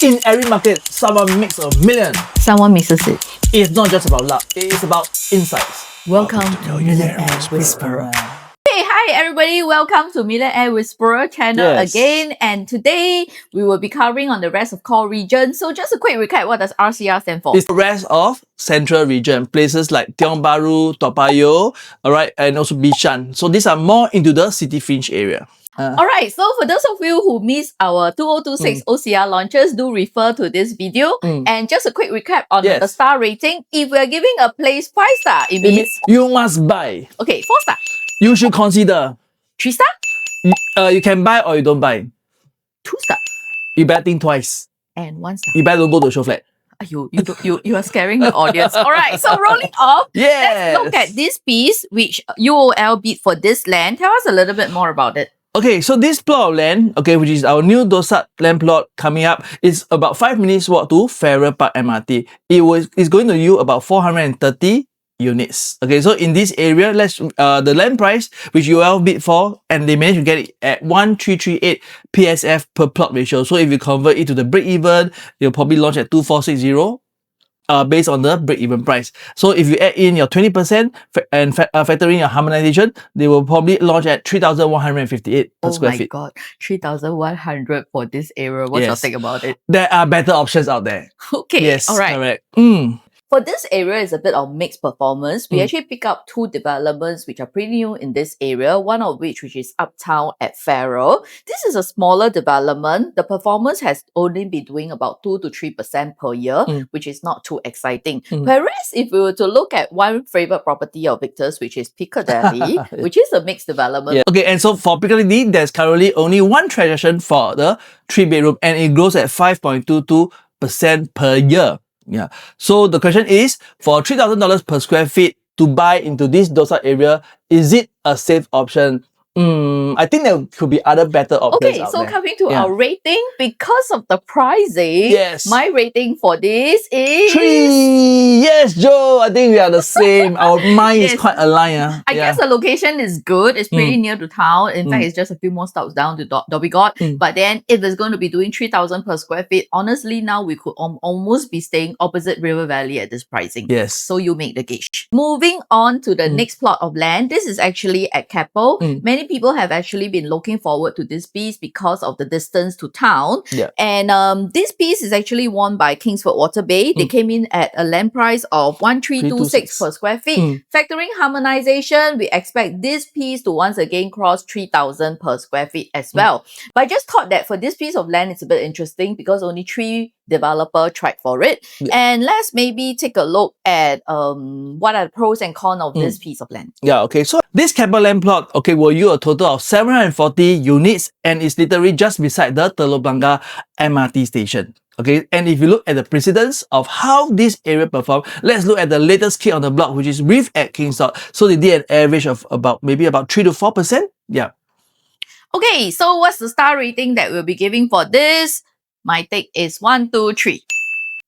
In every market, someone makes a million. Someone misses it. It's not just about luck, it is about insights. Welcome to Millionaire Whisperer. Hey, hi everybody. Welcome to Millionaire Whisperer channel again. And today we will be covering on the rest of core region. So just a quick recap, what does RCR stand for? It's the rest of central region, places like Tiong Bahru, Toa Payoh, alright, and also Bishan. So these are more into the city fringe area. Alright, so for those of you who missed our 2026 OCR launches, do refer to this video. And just a quick recap on the star rating. If we're giving a place 5 star, it means you must buy. Okay, 4 star. You should consider. 3 star? You can buy or you don't buy. 2 star. You better think twice. And 1 star. You better don't go to show flat. You are scaring the audience. Alright, so rolling off, let's look at this piece, which UOL bid for this land. Tell us a little bit more about it. Okay, so this plot of land, which is our new Dorset land plot coming up, is about 5 minutes walk to Farrer Park MRT. It's going to yield about 430 units. Okay, so in this area, the land price which UOL bid for, and they managed to get it at 1,338 PSF per plot ratio. So if you convert it to the break even, you'll probably launch at 2,460. Based on the break-even price. So if you add in your 20% and factor in your harmonization, they will probably launch at 3,158 per square feet. Oh my god, 3,100 for this area. What's your take about it? There are better options out there. Okay, yes, alright. Correct. For this area, it's a bit of mixed performance. We actually pick up 2 developments which are pretty new in this area, one of which is Uptown at Farrer. This is a smaller development. The performance has only been doing about 2 to 3% per year, which is not too exciting. Whereas if we were to look at one favorite property of Victor's, which is Piccadilly, which is a mixed development. Yeah. Okay, and so for Piccadilly, there's currently only 1 transaction for the 3-bedroom, and it grows at 5.22% per year. Yeah. So the question is, for $3,000 per square feet to buy into this Dorset area, is it a safe option? I think there could be other better options. Okay, so coming to our rating, because of the pricing, my rating for this is 3. Yes, Joe, I think we are the same. Our mind is quite aligned. I guess the location is good. It's pretty near to town. In fact, it's just a few more stops down to Dhoby Ghaut. But then if it's going to be doing 3,000 per square feet, honestly, now we could almost be staying opposite River Valley at this pricing. Yes. So you make the gauge. Moving on to the next plot of land. This is actually at Keppel. Many people have actually been looking forward to this piece because of the distance to town. And this piece is actually won by Kingsford Water Bay. They came in at a land price of 1,326 per square feet. Factoring harmonization, we expect this piece to once again cross 3,000 per square feet as well. But I just thought that for this piece of land, it's a bit interesting because only 3 developer tried for it. And let's maybe take a look at what are the pros and cons of this piece of land. Yeah, okay. So this Keppel land plot, will yield a total of 740 units, and it's literally just beside the Telok Blangah MRT station. Okay, and if you look at the precedence of how this area performed, let's look at the latest kid on the block, which is Reef at Kingston. So they did an average of maybe about 3 to 4%. Yeah. Okay, so what's the star rating that we'll be giving for this? My take is 1, 2, 3.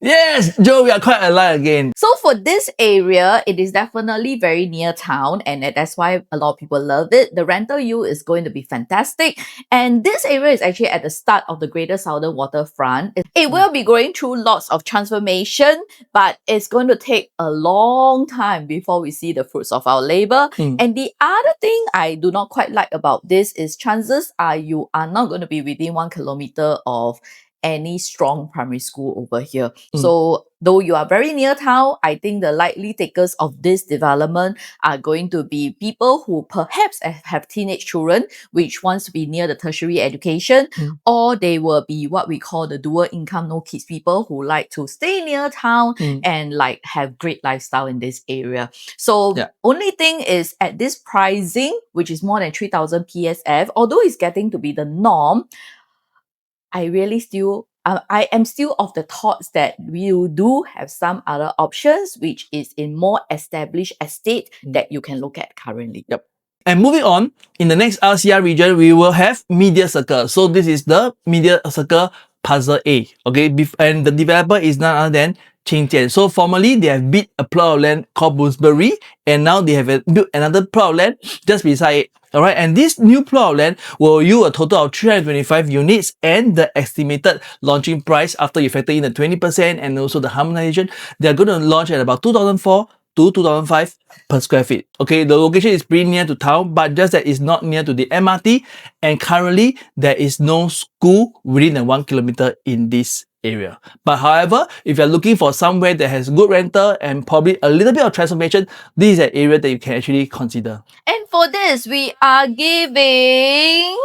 Yes, Joe, we are quite aligned again. So for this area, it is definitely very near town, and that's why a lot of people love it. The rental yield is going to be fantastic. And this area is actually at the start of the Greater Southern Waterfront. It will be going through lots of transformation, but it's going to take a long time before we see the fruits of our labor. And the other thing I do not quite like about this is chances are you are not going to be within 1 kilometer of any strong primary school over here. So though you are very near town, I think the likely takers of this development are going to be people who perhaps have teenage children which wants to be near the tertiary education, or they will be what we call the dual income no kids people who like to stay near town and like have great lifestyle in this area. So only thing is at this pricing, which is more than 3,000 PSF, although it's getting to be the norm, I am still of the thoughts that we do have some other options, which is in more established estate that you can look at currently. And moving on, in the next RCR region, we will have Media Circle. So this is the Media Circle Parcel A. Okay, and the developer is none other than Qingjian. So formerly they have built a plot of land called Bloomsbury, and now they have built another plot of land just beside it. Alright, and this new plot of land will yield a total of 325 units, and the estimated launching price after you factor in the 20% and also the harmonization, they are going to launch at about 2004 to 2005 per square feet. Okay, the location is pretty near to town, but just that it's not near to the MRT, and currently there is no school within the 1 kilometer in this area. But however, if you're looking for somewhere that has good rental and probably a little bit of transformation, this is an area that you can actually consider. And for this, we are giving...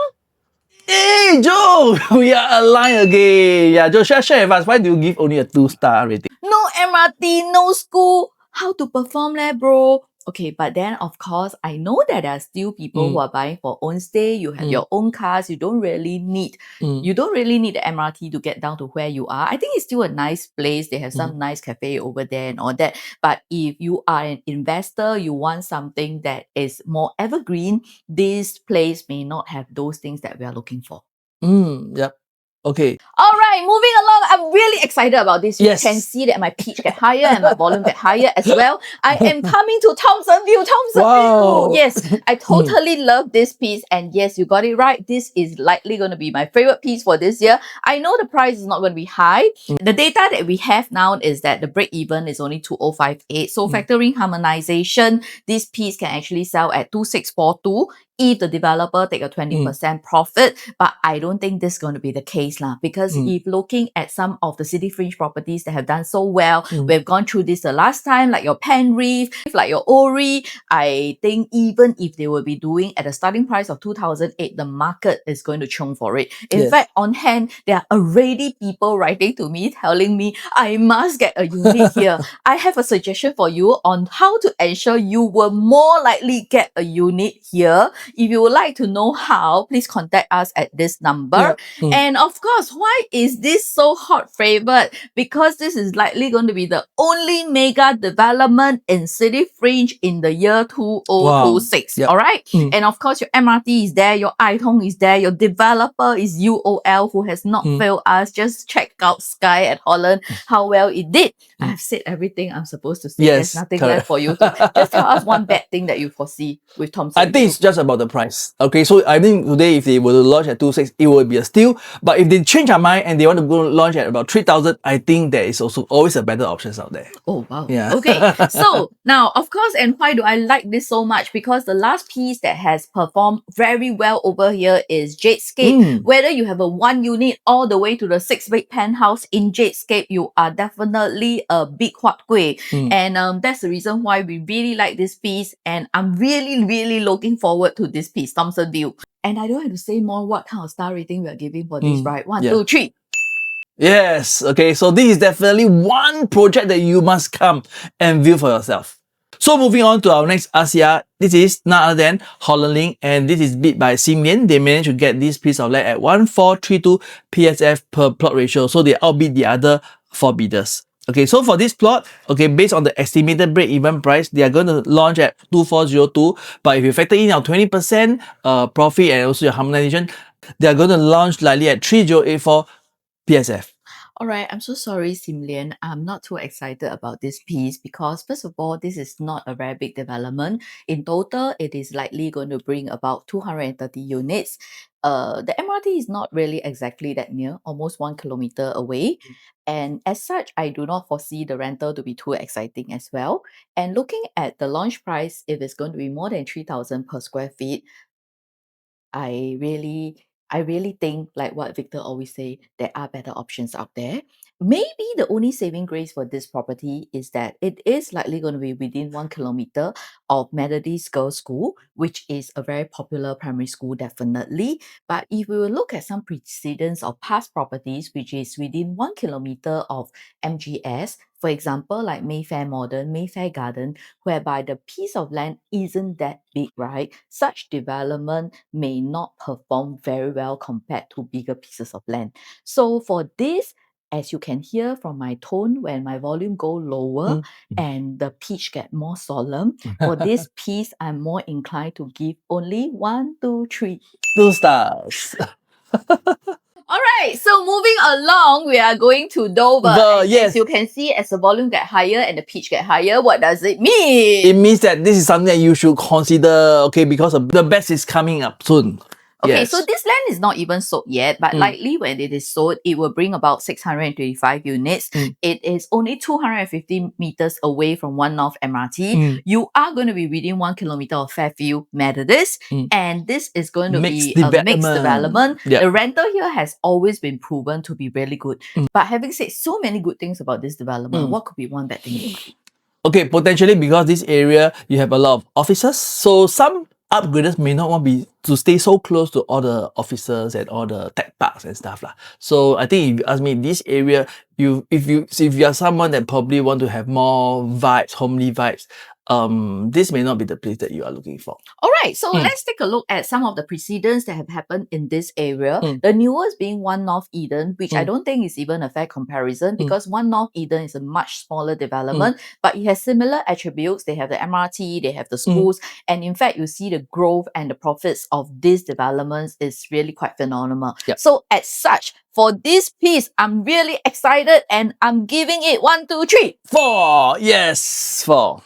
Hey Joe, we are aligned again. Yeah, Joe, share with us, why do you give only a 2-star rating? No MRT, no school. How to perform leh, bro? Okay, but then of course, I know that there are still people who are buying for own stay. You have your own cars. You don't really need the MRT to get down to where you are. I think it's still a nice place. They have some nice cafe over there and all that. But if you are an investor, you want something that is more evergreen, this place may not have those things that we are looking for. Yep. Okay. All right, moving along. I'm really excited about this. Yes. You can see that my pitch get higher and my volume get higher as well. I am coming to Thomson View. Wow. Yes, I totally love this piece. And yes, you got it right. This is likely going to be my favorite piece for this year. I know the price is not going to be high. The data that we have now is that the break even is only 2058. So factoring harmonization, this piece can actually sell at 2642. If the developer take a 20% profit, but I don't think this is going to be the case lah. Because if looking at some of the city fringe properties that have done so well, we've gone through this the last time, like your Penreef, like your Ori, I think even if they will be doing at a starting price of 2008, the market is going to chung for it. In fact, on hand, there are already people writing to me telling me I must get a unit here. I have a suggestion for you on how to ensure you will more likely get a unit here. If you would like to know how, please contact us at this number. And of course, why is this so hot favored? Because this is likely going to be the only mega development in City Fringe in the year 2026. All right. And of course, your MRT is there, your iTong is there, your developer is UOL, who has not failed us. Just check out Sky at Holland, how well it did. I've said everything I'm supposed to say. Yes, there's nothing left for you to just tell us one bad thing that you foresee with Thomson. I think it's just about the price. Okay, so I think today if they were to launch at 26, it will be a steal. But if they change their mind and they want to go launch at about 3,000, I think there is also always a better options out there. Oh, wow. Yeah. Okay. So now, of course, and why do I like this so much? Because the last piece that has performed very well over here is Jadescape. Whether you have a 1 unit all the way to the 6-bed penthouse in Jadescape, you are definitely a big huat gui. And that's the reason why we really like this piece. And I'm really looking forward to this piece, Thomson View. And I don't have to say more what kind of star rating we are giving for this, right? 1, 2, 3. Yes. Okay, so this is definitely one project that you must come and view for yourself. So moving on to our next RCR, this is none other than Holland Link, and this is bid by Simlian. They managed to get this piece of land at 1432 PSF per plot ratio, so they outbid the other 4 bidders. Okay, so for this plot, okay, based on the estimated break-even price, they are going to launch at 2402. But if you factor in our 20% profit and also your harmonization, they are going to launch likely at 3084 PSF. All right, I'm so sorry, Simlian. I'm not too excited about this piece because, first of all, this is not a very big development. In total, it is likely going to bring about 230 units. The MRT is not really exactly that near, almost 1 kilometer away. And as such, I do not foresee the rental to be too exciting as well. And looking at the launch price, if it's going to be more than 3,000 per square feet, I really think, like what Victor always say, there are better options out there. Maybe the only saving grace for this property is that it is likely going to be within 1 kilometer of Methodist Girls' School, which is a very popular primary school, definitely. But if we will look at some precedents of past properties, which is within 1 kilometer of MGS, for example, like Mayfair Modern, Mayfair Garden, whereby the piece of land isn't that big, right? Such development may not perform very well compared to bigger pieces of land. So for this, as you can hear from my tone, when my volume go lower and the pitch get more solemn, for this piece, I'm more inclined to give only 1, 2, 3. 2 stars. All right, so moving along, we are going to Dover. And Yes. as you can see, as the volume get higher and the pitch get higher, what does it It mean? means that this is something that you should consider, okay, because the best is coming up soon. Okay, Yes. so this land is not even sold yet, but Mm. likely when it is sold, it will bring about 625 units. Mm. It is only 250 meters away from One North MRT. Mm. You are going to be within 1 kilometer of Fairview Methodist, Mm. and this is going to Mixed be a mixed development. development. Yeah. The rental here has always been proven to be really good. Mm. But having said so many good things about this development, Mm. what could be one bad thing? Okay, potentially because this area, you have a lot of offices. So some upgraders may not want to stay so close to all the offices and all the tech parks and stuff lah. So I think if you ask me, this area, if you are someone that probably want to have more vibes, homely vibes, this may not be the place that you are looking for. All right, so let's take a look at some of the precedents that have happened in this area. The newest being One North Eden, which I don't think is even a fair comparison because One North Eden is a much smaller development, but it has similar attributes. They have the MRT, they have the schools, and in fact, you see the growth and the profits of these developments is really quite phenomenal. Yep. So as such, for this piece, I'm really excited and I'm giving it 1, 2, 3. 4! Yes! 4.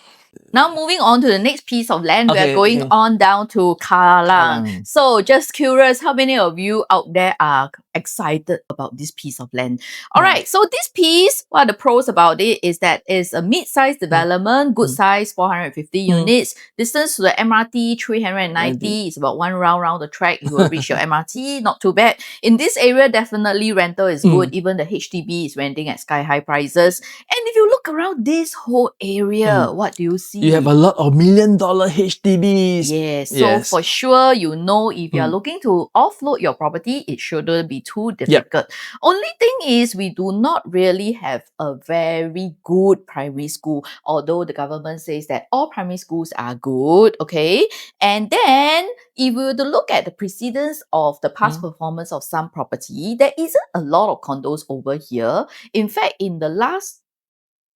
Now moving on to the next piece of land, Okay, we're going okay. on down to Kallang. Kallang. So just curious, how many of you out there are excited about this piece of land? All right, so this piece, what are the pros about it is that it's a mid-sized development, good size, 450 units. Distance to the MRT, 390. It's about one round the track. You will reach your MRT, not too bad. In this area, definitely rental is good. Even the HDB is renting at sky-high prices. And if you look around this whole area, what do you see? You have a lot of $1 million HDBs. Yes, so Yes. for sure, you know, if you're looking to offload your property, it shouldn't be too difficult. Only thing is, we do not really have a very good primary school, although the government says that all primary schools are good, okay? And then, if we were to look at the precedence of the past performance of some property, there isn't a lot of condos over here. In fact, in the last,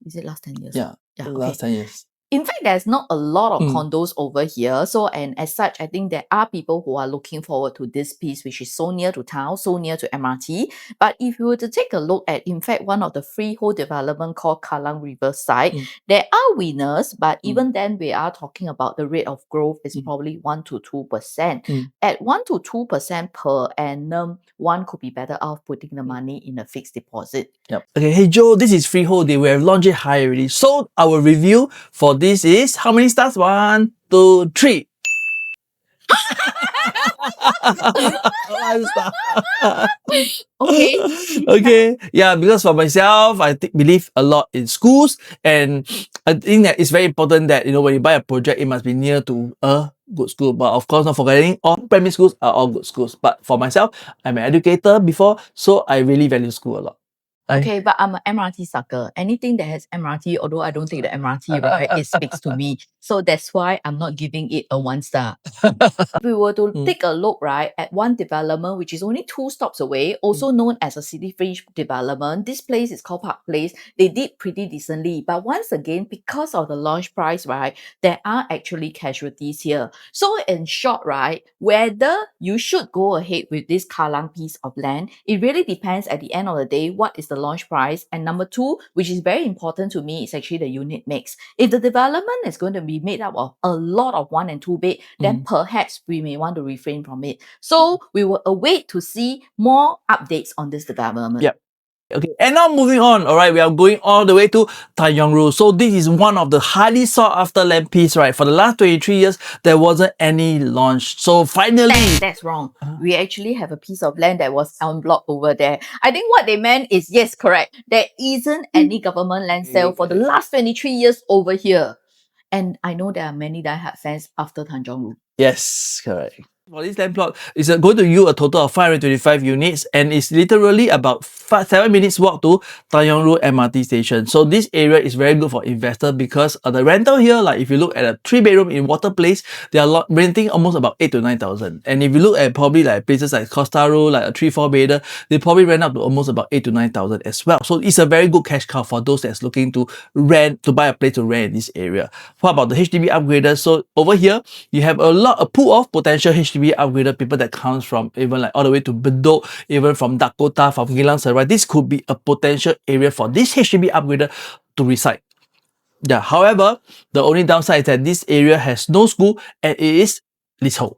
is it last 10 years? Yeah, Yeah, the okay. last 10 years. In fact, there's not a lot of condos over here. So, and as such, I think there are people who are looking forward to this piece, which is so near to town, so near to MRT. But if you were to take a look at, in fact, one of the freehold development called Kallang Riverside, there are winners, but even then, we are talking about the rate of growth is probably 1 to 2%. At 1 to 2% per annum, one could be better off putting the money in a fixed deposit. Yep. Okay, hey Joe, this is freehold. We have launched it high already. So our review for this is how many stars? 1, 2, 3. 1 star. Okay. Okay. Yeah, because for myself, I believe a lot in schools, and I think that it's very important that, you know, when you buy a project, it must be near to a good school. But of course, not forgetting, all primary schools are all good schools. But for myself, I'm an educator before, so I really value school a lot. Okay, but I'm an MRT sucker. Anything that has MRT, although I don't take the MRT, right, it speaks to me. So that's why I'm not giving it a 1 star. If we were to take a look, right, at one development, which is only 2 stops away, also known as a City Fringe development, this place is called Park Place. They did pretty decently. But once again, because of the launch price, right, there are actually casualties here. So in short, right, whether you should go ahead with this Kallang piece of land, it really depends at the end of the day, what is the launch price? And number 2, which is very important to me, is actually the unit mix. If the development is going to be made up of a lot of 1 and 2 bed, then perhaps we may want to refrain from it. So we will await to see more updates on this development. Yep. Okay, and now moving on, all right, we are going all the way to Tanjong Rhu. So this is one of the highly sought after land piece, right? For the last 23 years, there wasn't any launch. So finally... That's wrong. We actually have a piece of land that was en bloc over there. I think what they meant is, yes, correct. There isn't any government land sale for the last 23 years over here. And I know there are many diehard fans after Tanjong Rhu. Yes, correct. For this land plot, it's going to yield a total of 525 units, and it's literally about 7 minutes walk to Tanjong Rhu MRT station. So this area is very good for investors because the rental here, like if you look at a 3-bedroom in Water Place, they are renting almost about 8 to 9,000. And if you look at probably like places like Costa Road, like a 3-4 bedder, they probably rent up to almost about 8 to 9,000 as well. So it's a very good cash cow for those that's looking to rent, to buy a place to rent in this area. What about the HDB upgraders? So over here, you have a pool of potential HDB HDB upgrader, people that comes from even like all the way to Bedok, even from Dakota, from Geylang Serai, this could be a potential area for this HDB upgrader to reside. Yeah, however, the only downside is that this area has no school and it is leasehold.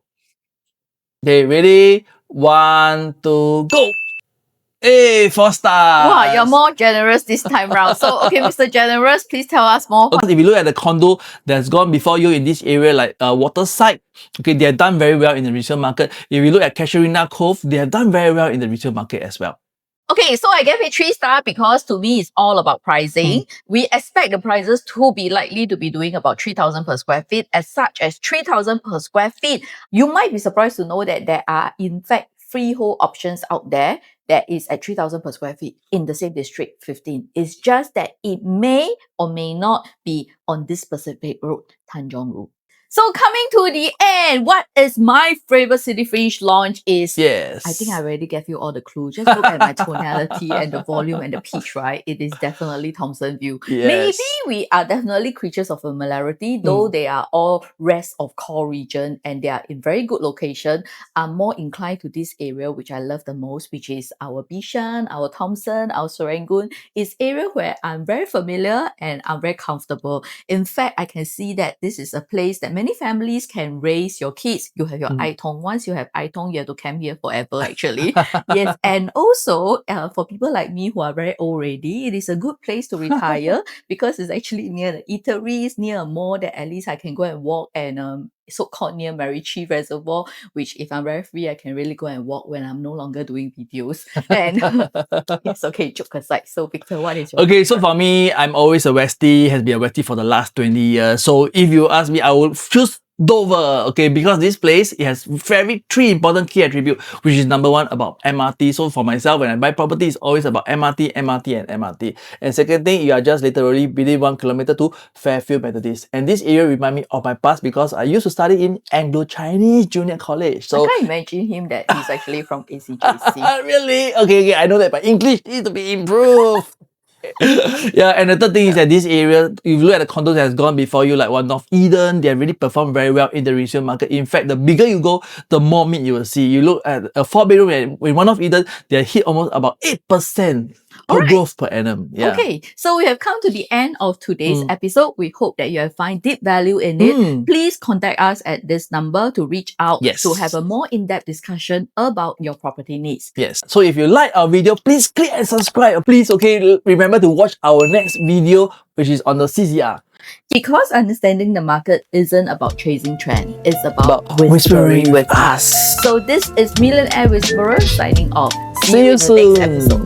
Okay, ready? 1, 2, go! Hey, 4 stars! Wow, you're more generous this time round. So, okay, Mr. Generous, please tell us more. Okay, if you look at the condo that's gone before you in this area, like Waterside, okay, they have done very well in the resale market. If you look at Casuarina Cove, they have done very well in the resale market as well. Okay, so I gave it 3 stars because to me it's all about pricing. We expect the prices to be likely to be doing about 3,000 per square feet. As such as 3,000 per square feet, you might be surprised to know that there are in fact freehold options out there that is at 3,000 per square feet in the same district 15. It's just that it may or may not be on this specific road, Tanjong Rhu. So coming to the end, what is my favorite city fringe launch is, Yes. I think I already gave you all the clues. Just look at my tonality and the volume and the pitch, right? It is definitely Thomson View. Yes. Maybe we are definitely creatures of familiarity, though they are all rest of core region and they are in very good location. I'm more inclined to this area, which I love the most, which is our Bishan, our Thomson, our Serangoon. It's area where I'm very familiar and I'm very comfortable. In fact, I can see that this is a place that many families can raise your kids. You have your Aitong. Once you have Aitong, you have to camp here forever, actually. Yes, and also for people like me who are very old already, it is a good place to retire because it's actually near the eateries, near a mall that at least I can go and walk and so-called near Marichi Reservoir, which if I'm very free, I can really go and walk when I'm no longer doing videos. And yes, okay, joke aside. So Victor, what is your Okay, so for me, I'm always a Westie, has been a Westie for the last 20 years. So if you ask me, I would choose Dover, okay, because this place, it has 3 important key attributes, which is number 1 about MRT. So for myself, when I buy property, it's always about MRT, MRT, and MRT. And second thing, you are just literally within 1 kilometer to Fairfield Methodist. And this area reminds me of my past because I used to study in Anglo-Chinese Junior College. So I can't imagine him that he's actually from ACJC. Really? Okay, I know that, but English needs to be improved. Yeah, and the third thing is that this area, if you look at the condos that has gone before you, like one North Eden, they have really performed very well in the resale market. In fact, the bigger you go, the more mid you will see. You look at a 4-bedroom in one North Eden, they hit almost about 8% per growth per annum. Yeah. Okay, so we have come to the end of today's episode. We hope that you have found deep value in it. Please contact us at this number to reach out to have a more in-depth discussion about your property needs. Yes. So if you like our video, please click and subscribe. Please, okay, remember to watch our next video, which is on the CCR. Because understanding the market isn't about chasing trend, it's about whispering with us. So this is Millionaire Whisperer signing off. See you in the soon. next episode.